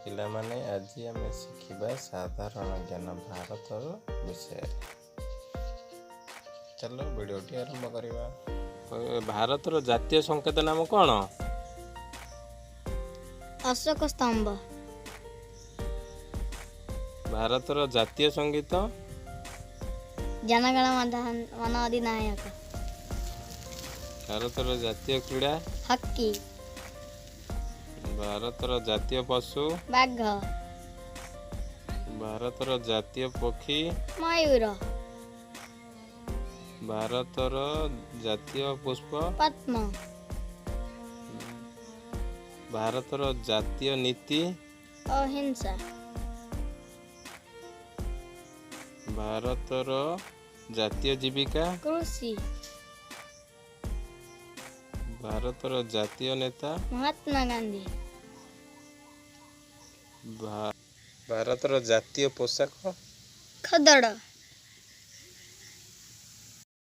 ପିଲାମାନେ ଆଜି ଆମେ ଶିଖିବା ସାଧାରଣ ଜ୍ଞାନ ଭାରତର ବିଷୟରେ। ଚାଲ ଭିଡ଼ିଓଟି ଆରମ୍ଭ କରିବା। ଭାରତର ଜାତୀୟ ସଂକେତ ନାମ କ'ଣ? ଅଶୋକ ସ୍ତମ୍ଭ। ଭାରତର ଜାତୀୟ ସଙ୍ଗୀତ? ଜନଗଣ ମନ ଅଧିନାୟକ। ଭାରତର ଜାତୀୟ କ୍ରୀଡ଼ା? ହକି। ଭାରତର ଜାତୀୟ ପଶୁ? ବାଘ। ଭାରତର ଜାତୀୟ ପକ୍ଷୀ? ମୟୂର। ଭାରତର ଜାତୀୟ ପୁଷ୍ପ? ପଦ୍ମ। ଭାରତର ଜାତୀୟ ନୀତି? ଅହିଂସା। ଭାରତର ଜାତୀୟ ଜୀବିକା? କୃଷି। ଭାରତର ଜାତୀୟ ନେତା? ମହାତ୍ମା ଗାନ୍ଧୀ। ଭାରତର ଜାତୀୟ ପୋଷାକ? ଖଦଡ଼।